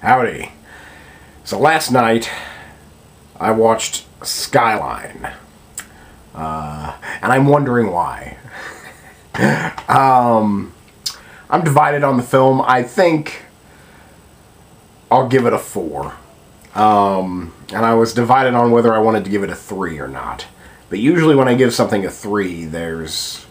Howdy. So last night, I watched Skyline. And I'm wondering why. I'm divided on the film. I think I'll give it a 4. And I was divided on whether I wanted to give it a 3 or not. But usually when I give something a 3, there's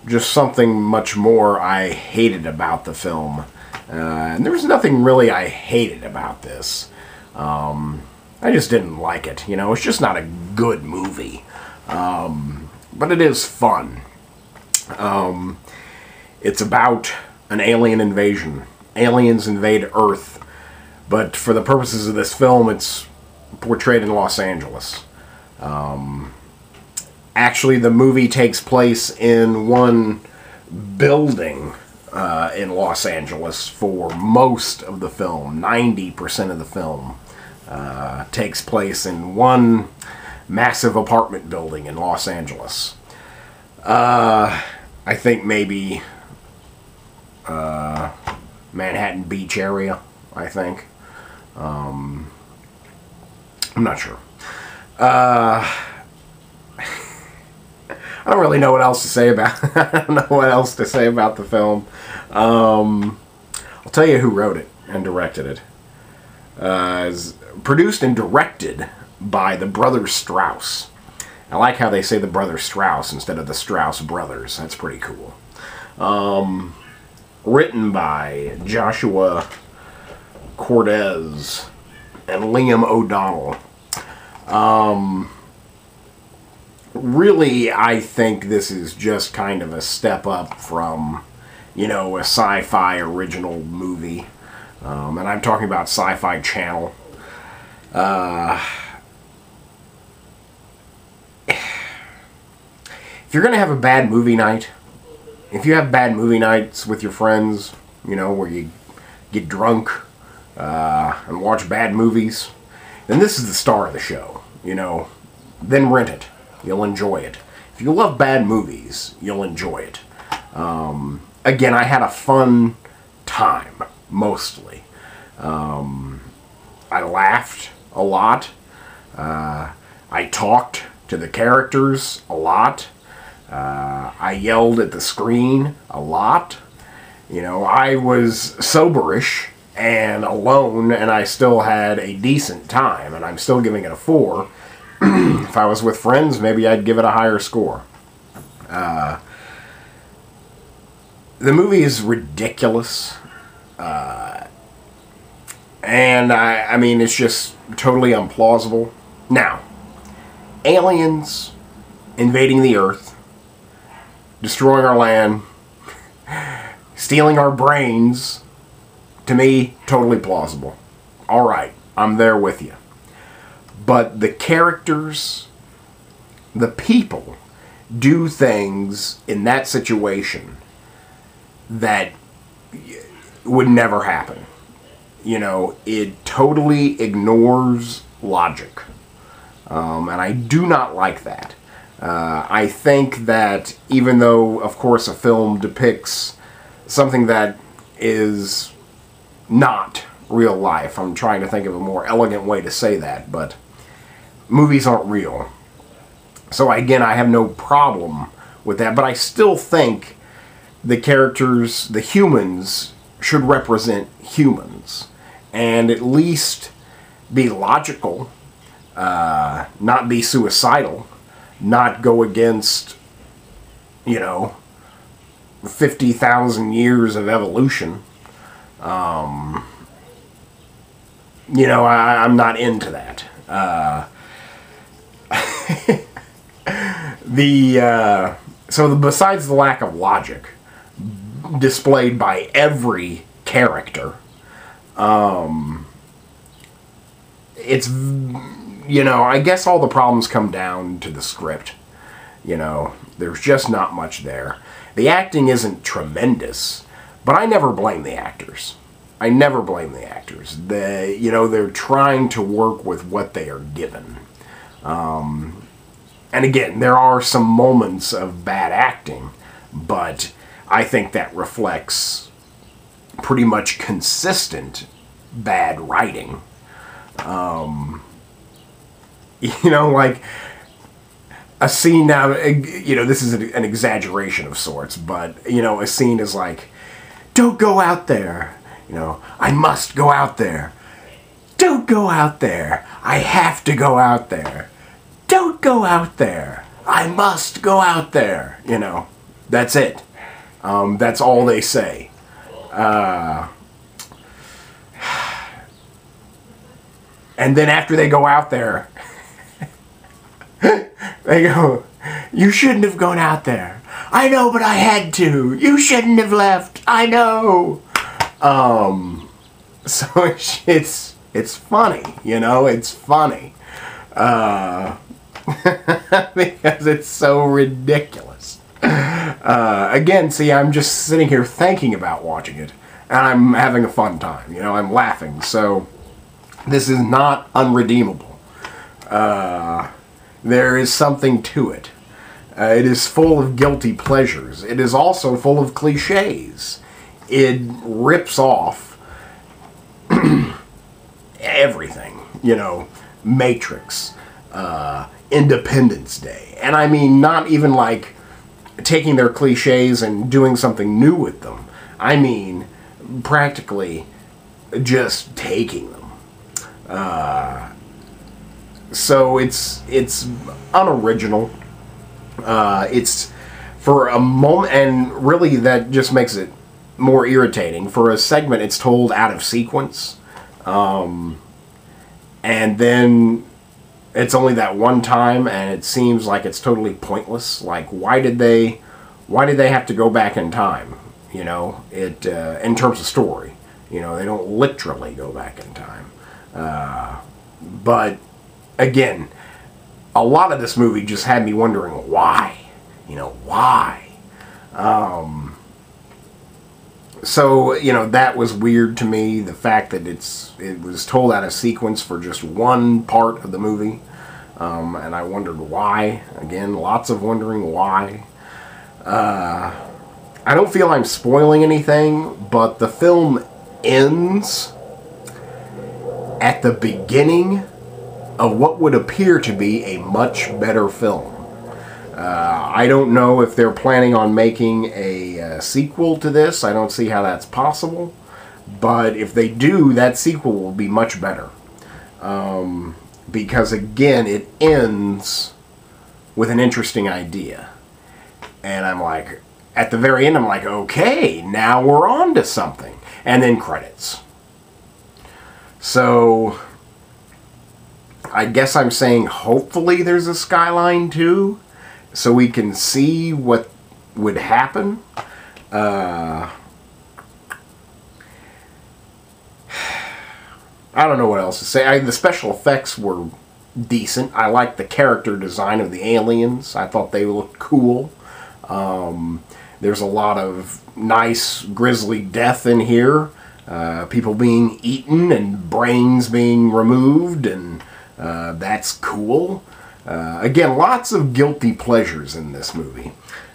just something much more I hated about the film. And there was nothing really I hated about this. I just didn't like it. You know, it's just not a good movie. But it is fun. It's about an alien invasion. Aliens invade Earth. But for the purposes of this film, it's portrayed in Los Angeles. Actually, the movie takes place in one building in Los Angeles for most of the film. 90% of the film takes place in one massive apartment building in Los Angeles. I think maybe Manhattan Beach area, I think. I'm not sure. I don't really know what else to say about I don't know what else to say about the film. I'll tell you who wrote it and directed it. It's produced and directed by the Brothers Strauss. I like how they say the Brothers Strauss instead of the Strauss Brothers. That's pretty cool. Written by Joshua Cortez and Liam O'Donnell. Really, I think this is just kind of a step up from, you know, a sci-fi original movie. And I'm talking about Sci-Fi Channel. If you're going to have a bad movie night, if you have bad movie nights with your friends, you know, where you get drunk and watch bad movies, then this is the star of the show, you know. Then rent it. You'll enjoy it. If you love bad movies, you'll enjoy it. Again, I had a fun time, mostly. I laughed a lot. I talked to the characters a lot. I yelled at the screen a lot. You know, I was soberish and alone, and I still had a decent time, and I'm still giving it a 4. If I was with friends, maybe I'd give it a higher score. The movie is ridiculous. And, I mean, it's just totally implausible. Now, aliens invading the Earth, destroying our land, stealing our brains, to me, totally plausible. Alright, I'm there with you. But the characters, the people, do things in that situation that would never happen. You know, it totally ignores logic. And I do not like that. I think that even though, of course, a film depicts something that is not real life, I'm trying to think of a more elegant way to say that, but movies aren't real. So again, I have no problem with that, but I still think the characters, the humans, should represent humans. And at least be logical, not be suicidal, not go against, you know, 50,000 years of evolution. You know, I'm not into that. Besides the lack of logic displayed by every character, it's, you know, I guess all the problems come down to the script. You know, there's just not much there. The acting isn't tremendous, but I never blame the actors. I never blame the actors. You know, they're trying to work with what they are given. And again, there are some moments of bad acting, but I think that reflects pretty much consistent bad writing. You know, like a scene now, you know, this is an exaggeration of sorts, but, you know, a scene is like, don't go out there. You know, I must go out there. Don't go out there. I have to go out there. Don't go out there. I must go out there. You know, that's it. That's all they say. And then after they go out there, they go, you shouldn't have gone out there. I know, but I had to. You shouldn't have left. I know. So it's funny, you know, it's funny. Because it's so ridiculous. Again, see, I'm just sitting here thinking about watching it, and I'm having a fun time, you know, I'm laughing, so this is not unredeemable. There is something to it. It is full of guilty pleasures. It is also full of cliches. It rips off everything, you know, Matrix, Independence Day. And I mean, not even like taking their cliches and doing something new with them. I mean, practically just taking them. So it's unoriginal. It's for a moment, and really that just makes it more irritating. For a segment, it's told out of sequence. And then it's only that one time, and it seems like it's totally pointless. Like, why did they have to go back in time? You know, it in terms of story. You know, they don't literally go back in time. But again, a lot of this movie just had me wondering why. You know, why? So, you know, that was weird to me, the fact that it was told out of sequence for just one part of the movie, and I wondered why. Again, lots of wondering why. I don't feel I'm spoiling anything, but the film ends at the beginning of what would appear to be a much better film. I don't know if they're planning on making a sequel to this. I don't see how that's possible. But if they do, that sequel will be much better. Because, again, it ends with an interesting idea. And I'm like, at the very end, I'm like, okay, now we're on to something. And then credits. So, I guess I'm saying hopefully there's a Skyline 2. So we can see what would happen. I don't know what else to say. The special effects were decent. I liked the character design of the aliens. I thought they looked cool. There's a lot of nice grisly death in here. People being eaten and brains being removed, and that's cool. Again, lots of guilty pleasures in this movie.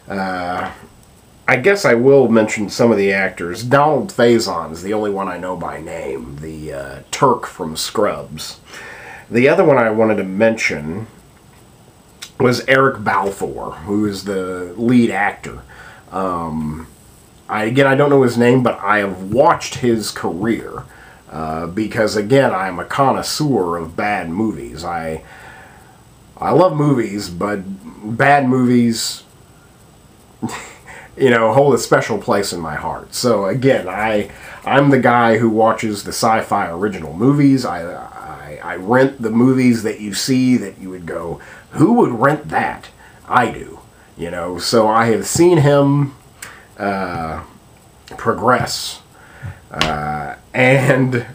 I guess I will mention some of the actors. Donald Faison's the only one I know by name, the Turk from Scrubs. The other one I wanted to mention was Eric Balfour, who is the lead actor. I don't know his name, but I have watched his career because, again, I'm a connoisseur of bad movies. I love movies, but bad movies, you know, hold a special place in my heart. So again, I'm the guy who watches the sci-fi original movies. I rent the movies that you see that you would go, who would rent that? I do, you know. So I have seen him progress, and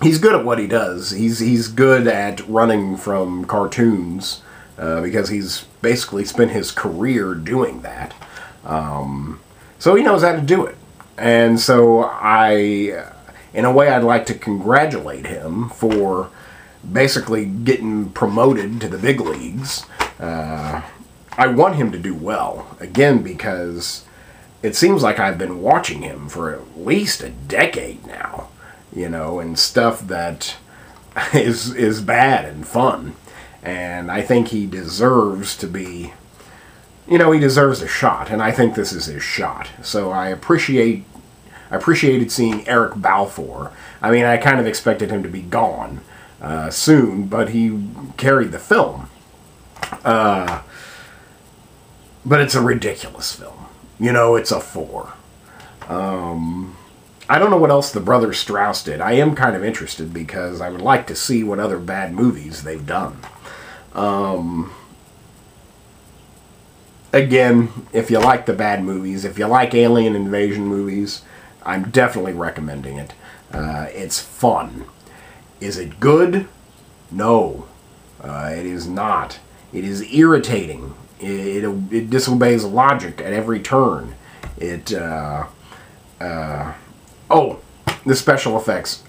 he's good at what he does. He's good at running from cartoons because he's basically spent his career doing that. So he knows how to do it. And so in a way, I'd like to congratulate him for basically getting promoted to the big leagues. I want him to do well, again, because it seems like I've been watching him for at least a decade now. you know, and stuff that is bad and fun. And I think he deserves to be, you know, he deserves a shot, and I think this is his shot. So I appreciated seeing Eric Balfour. I mean, I kind of expected him to be gone soon, but he carried the film. But it's a ridiculous film. You know, it's a 4. I don't know what else the Brothers Strauss did. I am kind of interested because I would like to see what other bad movies they've done. Again, if you like the bad movies, if you like alien invasion movies, I'm definitely recommending it. It's fun. Is it good? No. It is not. It is irritating. It disobeys logic at every turn. Oh, the special effects.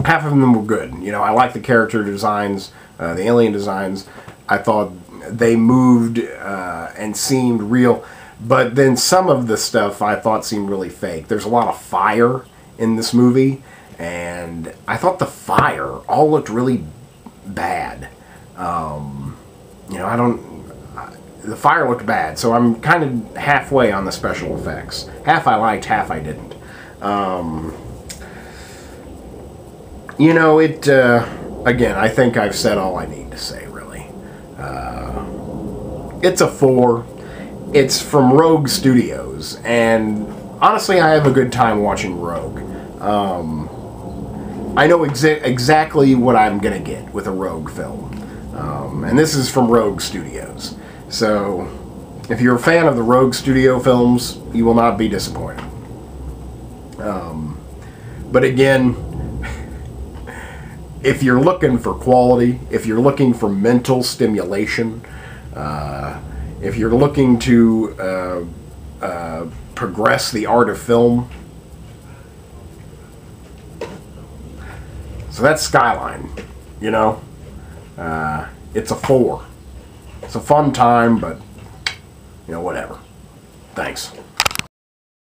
Half of them were good. You know, I like the character designs, the alien designs. I thought they moved and seemed real. But then some of the stuff I thought seemed really fake. There's a lot of fire in this movie, and I thought the fire all looked really bad. You know, the fire looked bad, so I'm kind of halfway on the special effects. Half I liked, half I didn't. You know, again, I think I've said all I need to say, really. It's a 4. It's from Rogue Studios, and honestly, I have a good time watching Rogue. I know exactly what I'm going to get with a Rogue film. And this is from Rogue Studios. So, if you're a fan of the Rogue Studio films, you will not be disappointed. But again, if you're looking for quality, if you're looking for mental stimulation, if you're looking to progress the art of film, so that's Skyline, you know. It's a 4. It's a fun time, but, you know, whatever. Thanks.